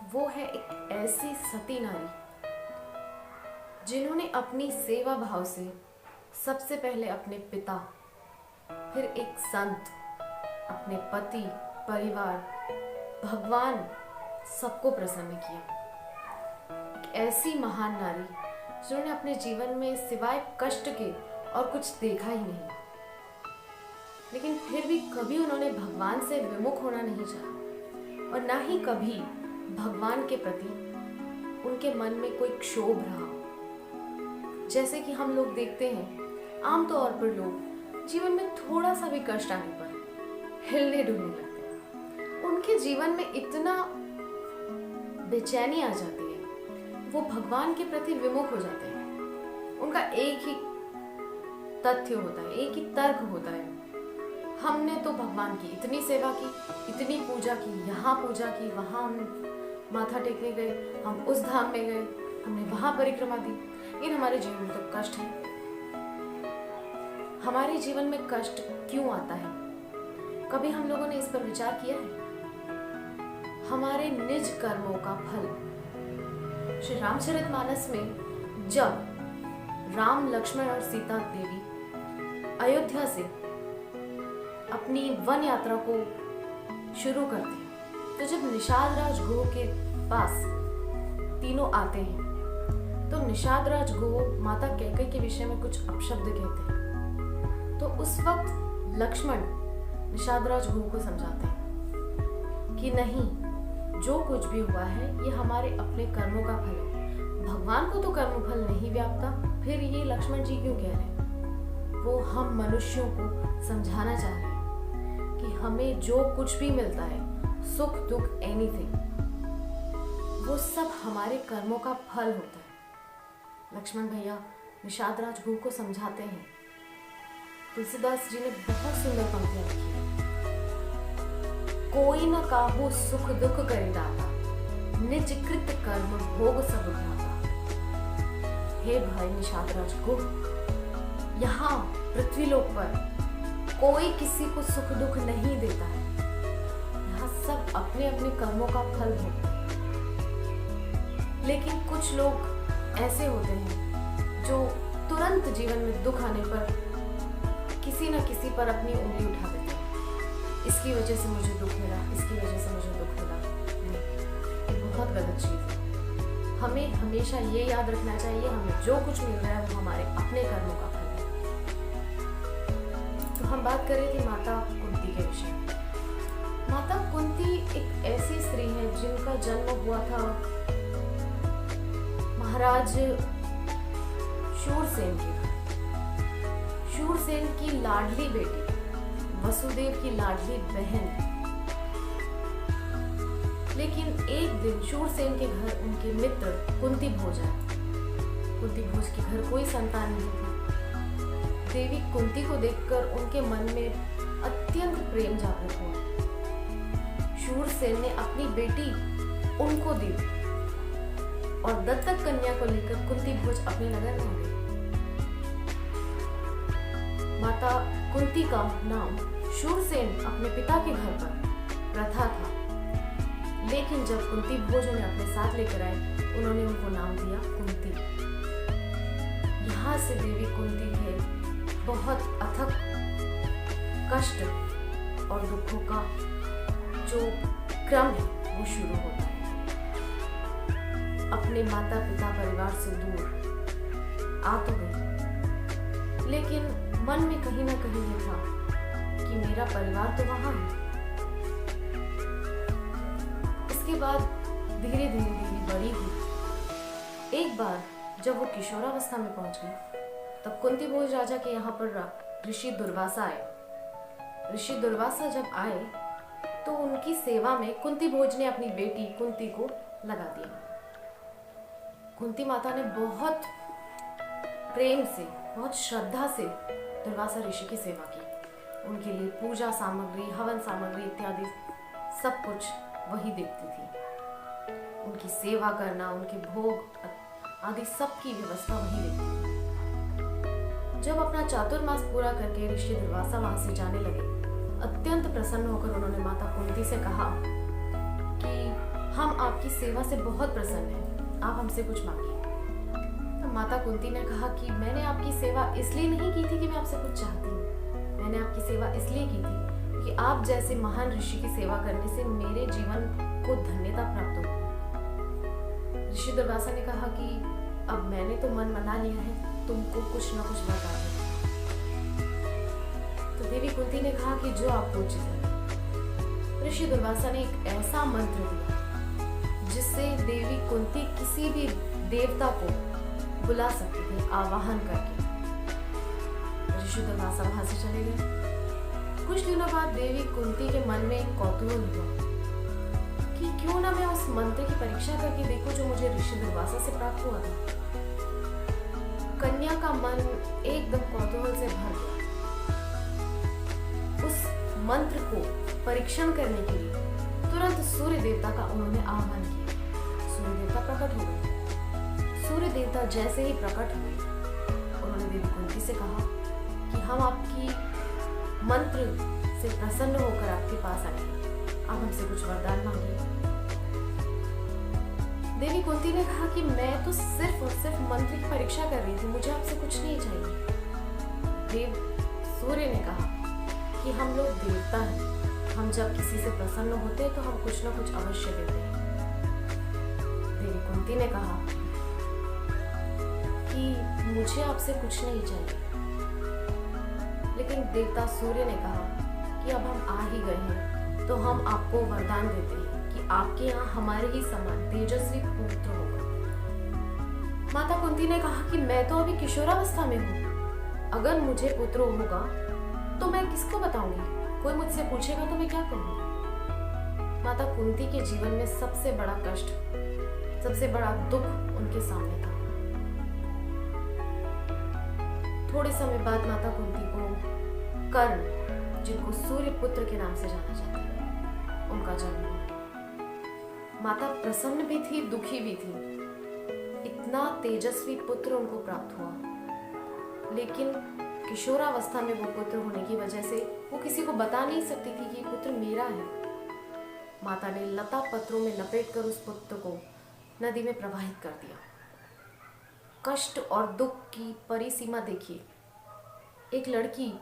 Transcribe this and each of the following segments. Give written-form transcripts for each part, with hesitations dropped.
वो है एक ऐसी सती नारी जिन्होंने अपनी सेवा भाव से सबसे पहले अपने पिता, फिर एक संत, अपने पति, परिवार, भगवान सबको प्रसन्न किया। एक ऐसी महान नारी जिन्होंने अपने जीवन में सिवाय कष्ट के और कुछ देखा ही नहीं, लेकिन फिर भी कभी उन्होंने भगवान से विमुख होना नहीं चाहा और ना ही कभी भगवान के प्रति उनके मन में कोई क्षोभ रहा। जैसे कि हम लोग देखते हैं आमतौर पर लोग जीवन में थोड़ा सा भी कष्ट आने पर हिलने डुलने लगते हैं, उनके जीवन में इतना बेचैनी आ जाती है, वो भगवान के प्रति विमुख हो जाते हैं। उनका एक ही तथ्य होता है, एक ही तर्क होता है, हमने तो भगवान की इतनी सेवा की, इतनी पूजा की, यहाँ पूजा की, वहाँ हम माथा टेकने गए, हम उस धाम में गए, हमने वहाँ परिक्रमा दी, लेकिन हमारे जीवन में तो कष्ट है। हमारे जीवन में कष्ट क्यों आता है? कभी हम लोगों ने इस पर विचार किया है? हमारे निज कर्मों का फल। श्री रामचरितमानस में जब राम, लक्ष्मण और सीता देवी अयोध्या से अपनी वन यात्रा को शुरू करते हैं, तो जब निषाद राज गुह के पास तीनों आते हैं, तो निषाद राज गुह माता कैकेयी के विषय में कुछ अपशब्द कहते हैं। तो उस वक्त लक्ष्मण निषाद राज गुह को समझाते हैं कि नहीं, जो कुछ भी हुआ है ये हमारे अपने कर्मों का फल है, भगवान को तो कर्म फल नहीं व्यापता। फिर ये लक्ष्मण जी क्यों कह रहे हैं? वो हम मनुष्यों को समझाना चाह रहे हैं कि हमें जो कुछ भी मिलता है, सुख दुख एनीथिंग, वो सब हमारे कर्मों का फल होता है। लक्ष्मण भैया निषाद राज गुह को समझाते हैं। तुलसीदास जी ने बहुत सुंदर पंक्तियां लिखी है। कोई न काहू सुख दुख करे दाता, निज कृत कर्म भोग सब घाता। हे भाई निषाद राज गुह, यहाँ पृथ्वीलोक पर कोई किसी को सुख दुख नहीं देता है, यहाँ सब अपने अपने कर्मों का फल भोगते हैं। लेकिन कुछ लोग ऐसे होते हैं जो तुरंत जीवन में दुख आने पर किसी न किसी पर अपनी उंगली उठा देते हैं। इसकी वजह से मुझे दुख मिला, इसकी वजह से मुझे दुख मिला। ये बहुत गलत चीज है। हमें हमेशा ये याद रखना चाहिए, हमें जो कुछ मिल रहा है वो हमारे अपने कर्मों का फल है। तो हम बात कर रहे थे माता कुंती के विषय में। माता कुंती एक ऐसी स्त्री है जिनका जन्म हुआ था महाराज शूरसेन के घर। शूरसेन की लाडली बेटी, वसुदेव की लाडली बहन। लेकिन एक दिन शूरसेन के घर उनके मित्र कुंती भोज आए। कुंती भोज के घर कोई संतान नहीं थी। देवी कुंती को देखकर उनके मन में अत्यंत प्रेम जागृत हुआ। शूरसेन ने अपनी बेटी उनको दी और दत्तक कन्या को लेकर कुंती भोज अपने नगर में आ गए। माता कुंती का नाम शूरसेन अपने पिता के घर पर प्रथा था, लेकिन जब कुंती भोज उन्हें अपने साथ लेकर आए, उन्होंने उनको नाम दिया कुंती। यहाँ से देवी कुंती के बहुत अथक कष्ट और दुखों का जो क्रम है वो शुरू होता है। अपने माता पिता परिवार से दूर आ तो गई, लेकिन मन में कहीं ना कहीं ये था कि मेरा परिवार तो वहां है। इसके बाद धीरे धीरे देवी बड़ी हुई। एक बार जब वो किशोरावस्था में पहुंच गई, तब कुंती भोज राजा के यहाँ पर ऋषि दुर्वासा आए। ऋषि दुर्वासा जब आए तो उनकी सेवा में कुंती भोज ने अपनी बेटी कुंती को लगा दिया। कुंती माता ने बहुत प्रेम से, बहुत श्रद्धा से दुर्वासा ऋषि की सेवा की। उनके लिए पूजा सामग्री, हवन सामग्री इत्यादि सब कुछ वही देखती थी। उनकी सेवा करना, उनके भोग आदि सब की व्यवस्था वही देखती थी। जब अपना चातुर्मास पूरा करके ऋषि दुर्वासा वहां से जाने लगे, अत्यंत प्रसन्न होकर उन्होंने माता कुंती से कहा कि हम आपकी सेवा से बहुत प्रसन्न हैं, आप हमसे कुछ मांगिए। तो माता कुंती ने कहा कि मैंने आपकी सेवा इसलिए नहीं की थी कि मैं आपसे कुछ चाहती हूँ, मैंने आपकी सेवा इसलिए की थी कि आप जैसे महान ऋषि की सेवा करने से मेरे जीवन को धन्यता प्राप्त हो। ऋषि दुर्वासा ने कहा कि अब मैंने तो मन बना लिया है, तुमको कुछ न कुछ बता दो। तो देवी कुंती ने कहा कि जो आपको उचित है। ऋषि दुर्वासा ने एक ऐसा मंत्र दिया जिससे देवी कुंती किसी भी देवता को बुला सकती थी आवाहन करके। ऋषि दुर्वासा वहां से चले गए। कुछ दिनों बाद देवी कुंती के मन में एक कौतूहल हुआ कि क्यों ना मैं उस मंत्र की परीक्षा करके देखूं जो मुझे ऋषि दुर्वासा से प्राप्त हुआ था। कन्या का मन एकदम कौतूहल से भर गया। उस मंत्र को परीक्षण करने के लिए तुरंत सूर्य देवता का उन्होंने आह्वान किया। सूर्य देवता प्रकट हो गए। सूर्य देवता जैसे ही प्रकट हुए, उन्होंने देवी कुंती से कहा कि हम आपकी मंत्र से प्रसन्न होकर आपके पास आए हैं, आप हमसे कुछ वरदान मांगिए। देवी कुंती ने कहा कि मैं तो सिर्फ और सिर्फ मंत्र की परीक्षा कर रही थी, मुझे आपसे कुछ नहीं चाहिए। देव सूर्य ने कहा कि हम लोग देवता हैं, हम जब किसी से प्रसन्न होते हैं तो हम कुछ ना कुछ अवश्य देते हैं। देवी कुंती ने कहा कि मुझे आपसे कुछ नहीं चाहिए। लेकिन देवता सूर्य ने कहा कि अब हम आ ही गए हैं तो हम आपको वरदान देते हैं कि आपके यहाँ हमारे ही समान तेजस्वी पुत्र होगा। माता कुंती ने कहा कि मैं तो अभी किशोरावस्था में हूँ, अगर मुझे पुत्र होगा तो मैं किसको बताऊंगी, कोई मुझसे पूछेगा तो मैं क्या कहूँगी। माता कुंती के जीवन में सबसे बड़ा कष्ट, सबसे बड़ा दुख उनके सामने था। थोड़े समय बाद माता कुंती को कर्ण, जिनको सूर्य पुत्र के नाम से जाना जाता है, उनका जन्म हुआ। माता प्रसन्न भी थी, दुखी भी थी। इतना तेजस्वी पुत्र उनको प्राप्त हुआ, लेकिन किशोरावस्था में वो पुत्र होने की वजह से वो किसी को बता नहीं सकती थी कि पुत्र मेरा है। माता ने लता पत्रों में लपेटकर उस पुत्र को नदी में प्रवाहित कर दिया। कष्ट और दुख की परिसीमा देखिए। एक लड़की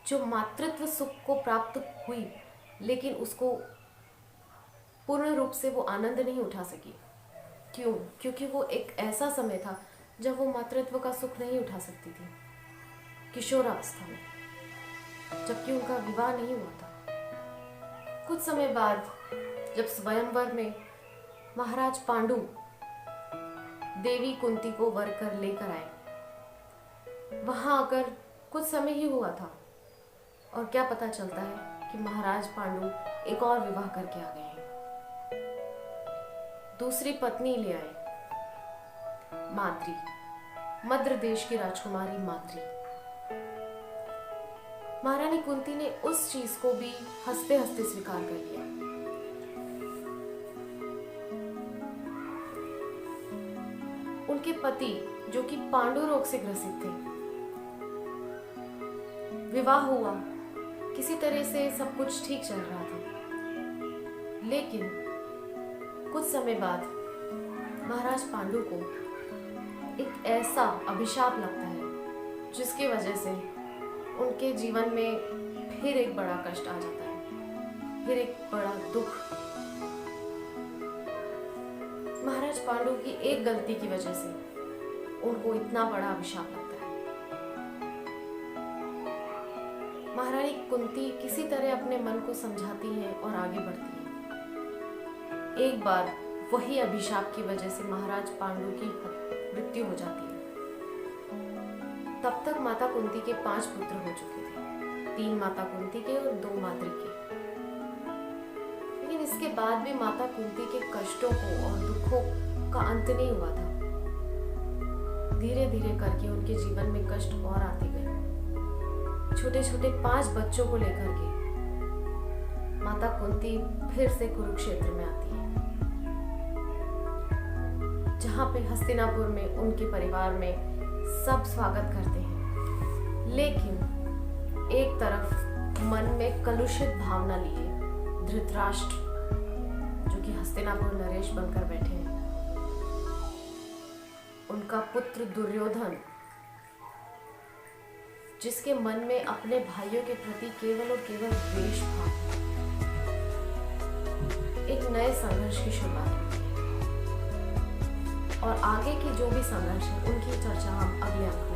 जो मातृत्व सुख को प्राप्त हुई, लेकिन उसको पूर्ण रूप से वो आनंद नहीं उठा सकी। क्यों? क्योंकि वो एक ऐसा समय था जब वो मातृत्व का सुख नहीं उठा सकती थी, किशोरावस्था में, जबकि उनका विवाह नहीं हुआ था। कुछ समय बाद जब स्वयंवर में महाराज पांडु देवी कुंती को वर कर लेकर आए, वहां आकर कुछ समय ही हुआ था और क्या पता चलता है कि महाराज पांडु एक और विवाह करके आ गए हैं, दूसरी पत्नी ले आए, माद्री, मद्र देश की राजकुमारी माद्री। महारानी कुंती ने उस चीज को भी हंसते हंसते स्वीकार कर लिया। उनके पति, जो कि पांडु रोग से ग्रसित थे, विवाह हुआ, किसी तरह से सब कुछ ठीक चल रहा था। लेकिन कुछ समय बाद महाराज पांडु को एक ऐसा अभिशाप लगता है जिसकी वजह से उनके जीवन में फिर एक बड़ा कष्ट आ जाता है, फिर एक बड़ा दुख। महाराज पांडु की एक गलती की वजह से उनको इतना बड़ा अभिशाप लगता है। महारानी कुंती किसी तरह अपने मन को समझाती है और आगे बढ़ती है। एक बार वही अभिशाप की वजह से महाराज पांडु की मृत्यु हो जाती है। तब तक माता कुंती के 5 पुत्र हो चुके थे, 3 माता कुंती के और 2 माद्री के। लेकिन इसके बाद भी माता कुंती के कष्टों को और दुखों का अंत नहीं हुआ था। धीरे धीरे करके उनके जीवन में कष्ट और आते गए। छोटे छोटे 5 बच्चों को लेकर के माता कुंती फिर से कुरुक्षेत्र में आती है, जहाँ पे हस्तिनापुर में उनके परिवार में सब स्वागत करते हैं। लेकिन एक तरफ मन में कलुषित भावना लिए धृतराष्ट्र, जो कि हस्तिनापुर नरेश बनकर बैठे हैं, उनका पुत्र दुर्योधन, जिसके मन में अपने भाइयों के प्रति केवल और केवल द्वेष भाव, एक नए संघर्ष की शुरुआत होती है। और आगे की जो भी संघर्ष है उनकी चर्चा हम अगले अंक में